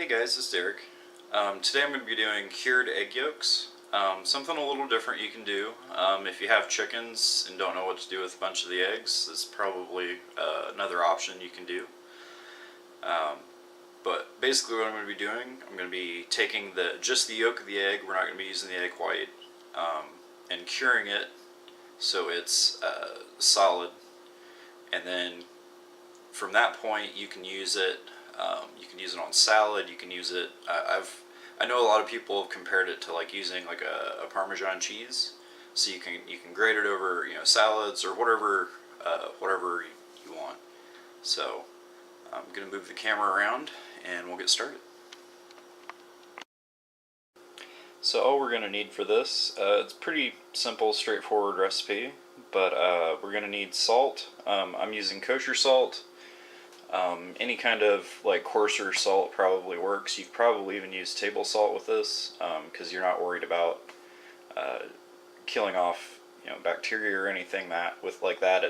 Hey guys, it's Derek. Today I'm going to be doing cured egg yolks. Something a little different you can do. If you have chickens and don't know what to do with a bunch of the eggs, this is probably another option you can do. But basically what I'm going to be doing, I'm going to be taking just the yolk of the egg, we're not going to be using the egg white, and curing it so it's solid. And then from that point you can use it. You can use it on salad. You can use it. I know a lot of people have compared it to like using like a Parmesan cheese. So you can grate it over salads or whatever you want. So I'm gonna move the camera around and we'll get started. So all we're gonna need for this, it's pretty simple, straightforward recipe. But we're gonna need salt. I'm using kosher salt. Any kind of like coarser salt probably works. You could probably even use table salt with this because you're not worried about killing off bacteria or anything like that.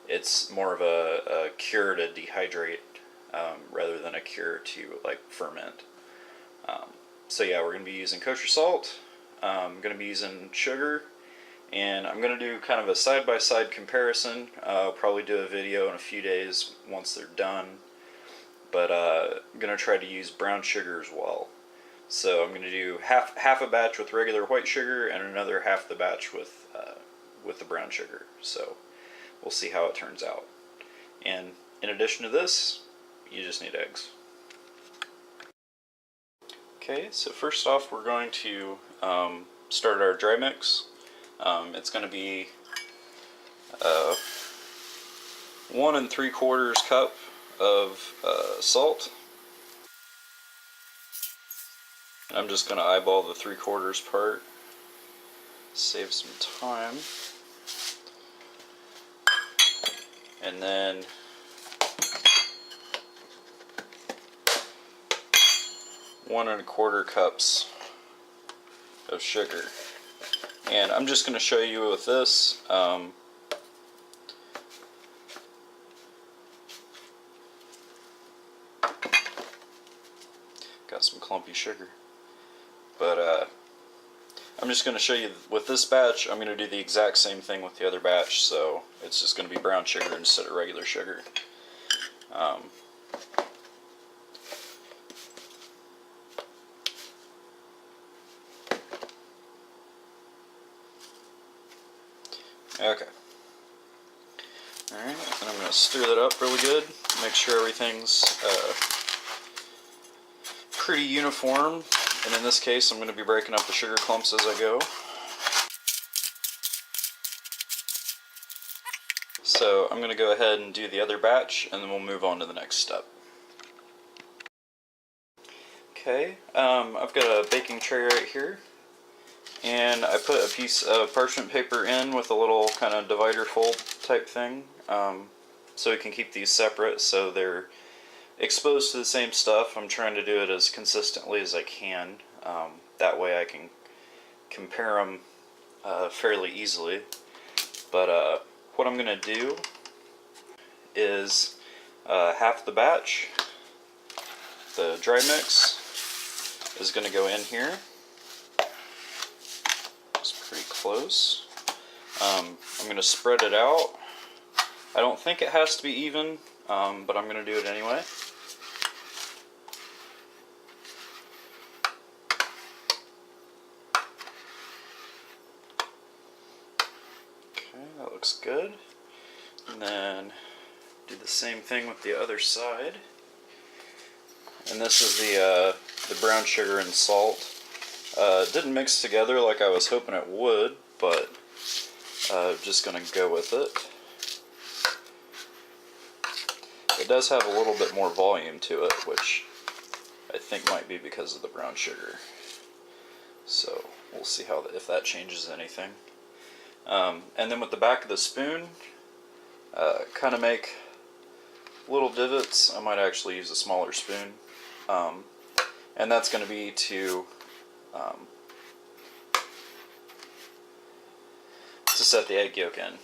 It's more of a cure to dehydrate rather than a cure to like ferment. So yeah, we're going to be using kosher salt. I'm going to be using sugar. And I'm going to do kind of a side-by-side comparison. I'll probably do a video in a few days once they're done. But I'm going to try to use brown sugar as well. So I'm going to do half a batch with regular white sugar and another half the batch with the brown sugar. So we'll see how it turns out. And in addition to this, you just need eggs. Okay, so first off we're going to start our dry mix. It's going to be 1 3/4 cup of salt. And I'm just going to eyeball the 3/4 part, save some time. And then one and 1/4 cups of sugar. And I'm just going to show you with this. Got some clumpy sugar. But I'm just going to show you with this batch. I'm going to do the exact same thing with the other batch. So it's just going to be brown sugar instead of regular sugar. Okay. Alright, and I'm going to stir that up really good. Make sure everything's pretty uniform. And in this case, I'm going to be breaking up the sugar clumps as I go. So I'm going to go ahead and do the other batch, and then we'll move on to the next step. Okay, I've got a baking tray right here. And I put a piece of parchment paper in with a little kind of divider fold type thing, so we can keep these separate so they're exposed to the same stuff. I'm trying to do it as consistently as I can. That way I can compare them fairly easily. But what I'm going to do is half the batch, the dry mix, is going to go in here. Pretty close. I'm going to spread it out. I don't think it has to be even, but I'm going to do it anyway. Okay, that looks good. And then do the same thing with the other side. And this is the brown sugar and salt. It didn't mix together like I was hoping it would, but I'm just going to go with it. It does have a little bit more volume to it, which I think might be because of the brown sugar. So we'll see if that changes anything. And then with the back of the spoon, kind of make little divots. I might actually use a smaller spoon. And that's going to be to set the egg yolk in.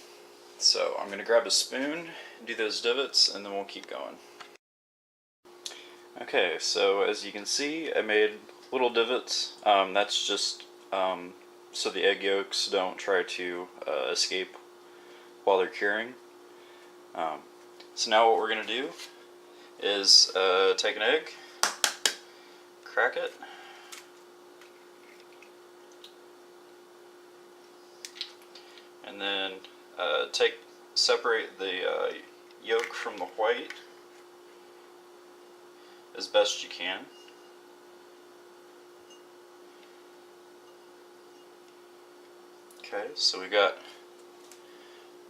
So I'm going to grab a spoon, do those divots, and then we'll keep going. Okay, so as you can see, I made little divots. That's just so the egg yolks don't try to escape while they're curing. So now what we're going to do is take an egg, crack it, and then separate the yolk from the white as best you can. Okay, so we got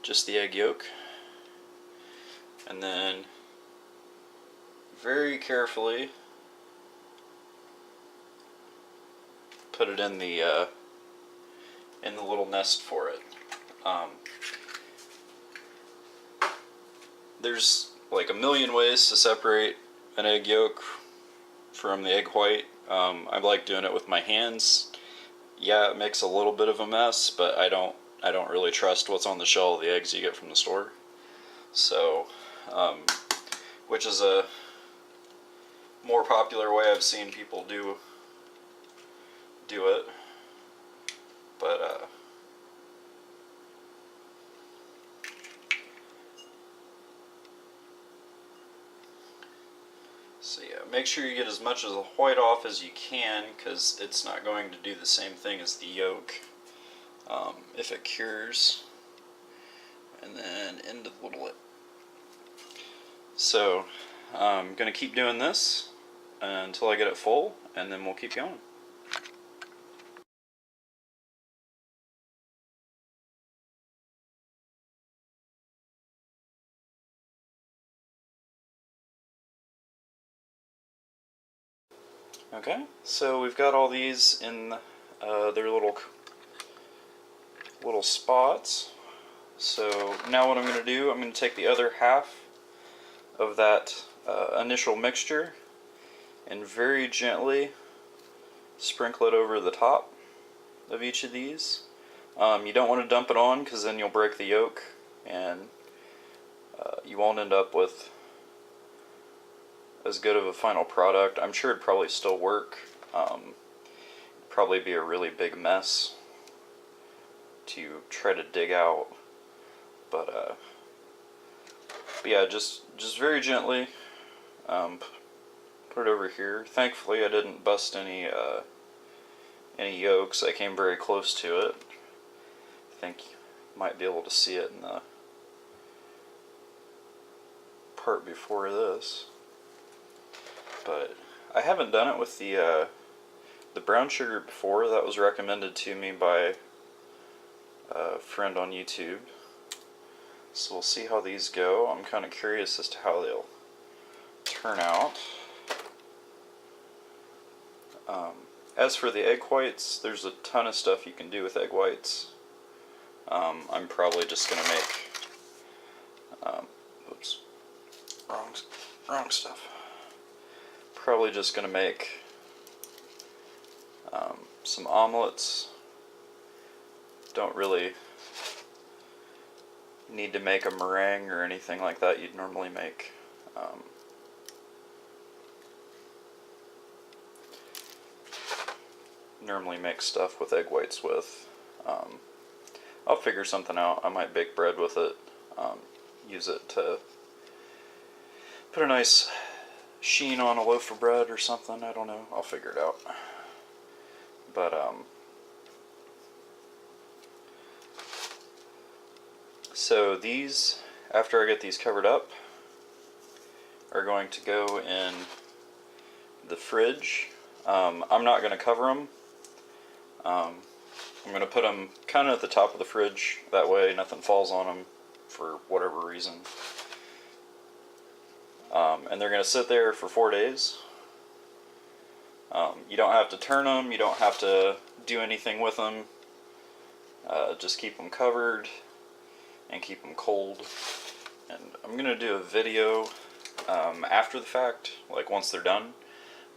just the egg yolk, and then very carefully put it in the little nest for it. There's like a million ways to separate an egg yolk from the egg white. I like doing it with my hands. Yeah, it makes a little bit of a mess, but I don't really trust what's on the shell of the eggs you get from the store. So, which is a more popular way I've seen people do it. But so yeah, make sure you get as much of the white off as you can, because it's not going to do the same thing as the yolk if it cures. And then into the little lip. So I'm going to keep doing this until I get it full, and then we'll keep going. Okay, so we've got all these in their little spots. So now what I'm going to do, I'm going to take the other half of that initial mixture and very gently sprinkle it over the top of each of these. You don't want to dump it on, because then you'll break the yolk and you won't end up with as good of a final product. I'm sure it'd probably still work. Probably be a really big mess to try to dig out, but yeah, just very gently put it over here. Thankfully, I didn't bust any yolks. I came very close to it. I think you might be able to see it in the part before this. But I haven't done it with the brown sugar before. That was recommended to me by a friend on YouTube. So we'll see how these go. I'm kind of curious as to how they'll turn out. As for the egg whites, there's a ton of stuff you can do with egg whites. I'm probably just going to make, oops, wrong stuff. Probably just going to make some omelets. Don't really need to make a meringue or anything like that you'd normally make. Normally make stuff with egg whites with. I'll figure something out. I might bake bread with it. Use it to put a nice sheen on a loaf of bread or something. I don't know. I'll figure it out. But so these, after I get these covered up, are going to go in the fridge. I'm not going to cover them. I'm going to put them kind of at the top of the fridge. That way nothing falls on them for whatever reason. And they're going to sit there for 4 days. You don't have to turn them. You don't have to do anything with them. Just keep them covered and keep them cold. And I'm going to do a video after the fact, like once they're done.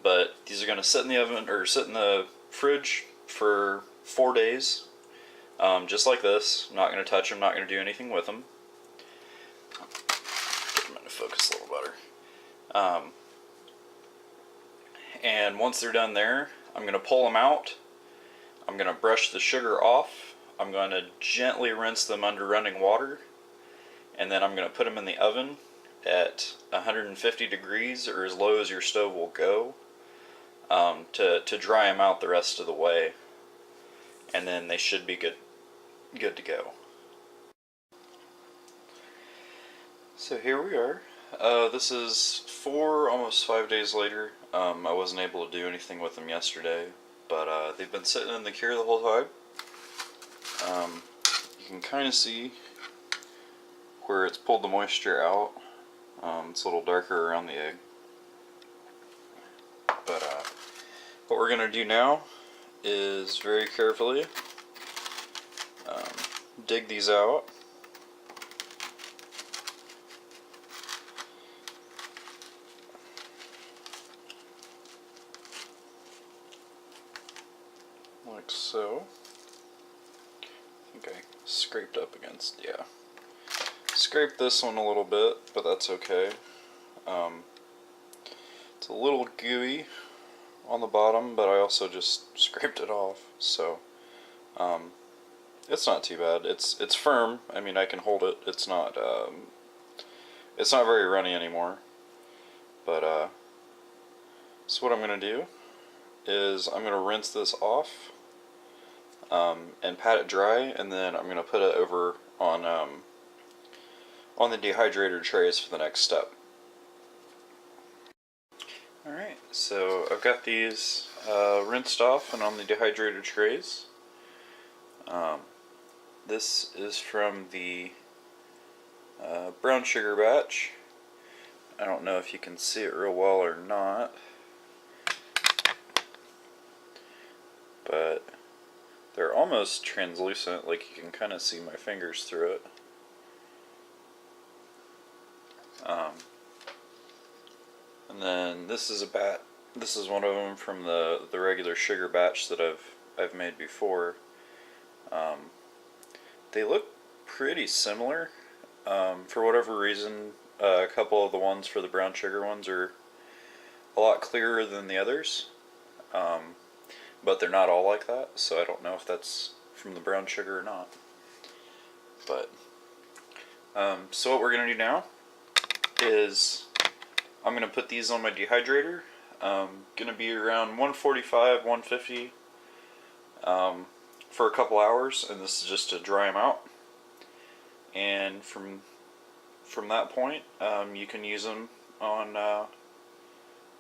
But these are going to sit in the oven, or sit in the fridge for 4 days, just like this. I'm not going to touch them, not going to do anything with them. Get them into focus a little better. And once they're done there, I'm going to pull them out. I'm going to brush the sugar off. I'm going to gently rinse them under running water. And then I'm going to put them in the oven at 150 degrees, or as low as your stove will go, to dry them out the rest of the way. And then they should be good to go. So here we are. This is almost 5 days later. I wasn't able to do anything with them yesterday, but they've been sitting in the cure the whole time. You can kind of see where it's pulled the moisture out. It's a little darker around the egg. But what we're going to do now is very carefully dig these out. Like so. I think I scraped up against, yeah. Scraped this one a little bit, but that's okay. It's a little gooey on the bottom, but I also just scraped it off, so it's not too bad. It's firm. I mean, I can hold it. It's not very runny anymore. But so what I'm gonna do is I'm gonna rinse this off and pat it dry, and then I'm gonna put it over on the dehydrator trays for the next step. Alright, so I've got these rinsed off and on the dehydrator trays. This is from the brown sugar batch. I don't know if you can see it real well or not, but they're almost translucent, like you can kind of see my fingers through it. And then this is one of them from the regular sugar batch that I've made before. They look pretty similar. For whatever reason, a couple of the ones for the brown sugar ones are a lot clearer than the others. But they're not all like that, so I don't know if that's from the brown sugar or not. But so what we're going to do now is I'm going to put these on my dehydrator. Going to be around 145, 150 for a couple hours, and this is just to dry them out. And from that point, you can use them on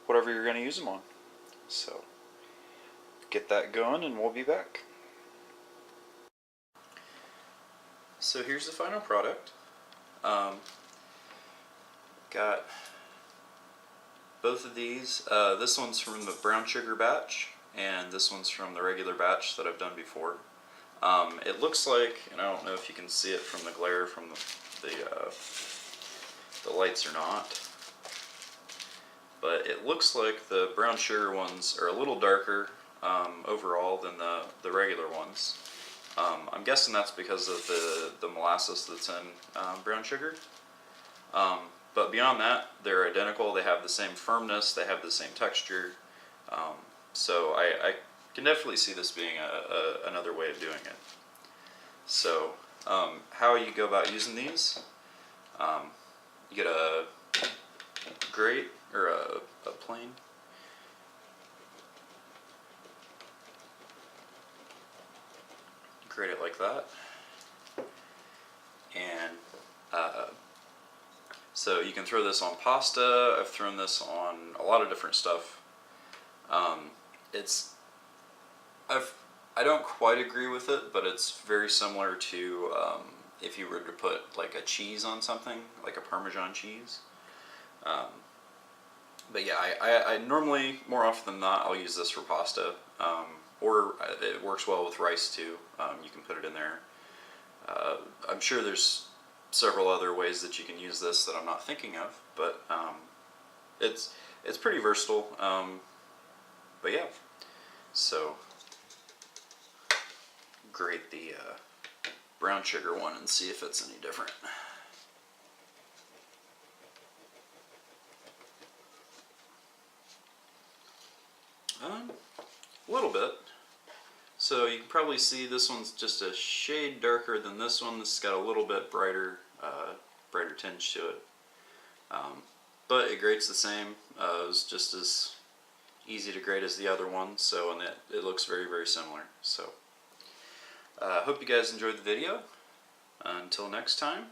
whatever you're going to use them on. So get that going, and we'll be back. So here's the final product. Got both of these. This one's from the brown sugar batch, and this one's from the regular batch that I've done before. It looks like, and I don't know if you can see it from the glare from the lights or not, but it looks like the brown sugar ones are a little darker overall than the regular ones. I'm guessing that's because of the molasses that's in brown sugar. But beyond that, they're identical. They have the same firmness. They have the same texture. So I can definitely see this being another way of doing it. So how you go about using these, you get a grate or a plane. Grate it like that. And so you can throw this on pasta. I've thrown this on a lot of different stuff. I don't quite agree with it, but it's very similar to if you were to put like a cheese on something, like a Parmesan cheese. But yeah, I normally, more often than not, I'll use this for pasta, or it works well with rice too. You can put it in there. I'm sure there's several other ways that you can use this that I'm not thinking of, but it's pretty versatile. But yeah, so grate the brown sugar one and see if it's any different. A little bit. So you can probably see this one's just a shade darker than this one. This has got a little bit brighter, brighter tinge to it. But it grates the same. It was just as easy to grate as the other one, so and it looks very, very similar. So I hope you guys enjoyed the video. Until next time,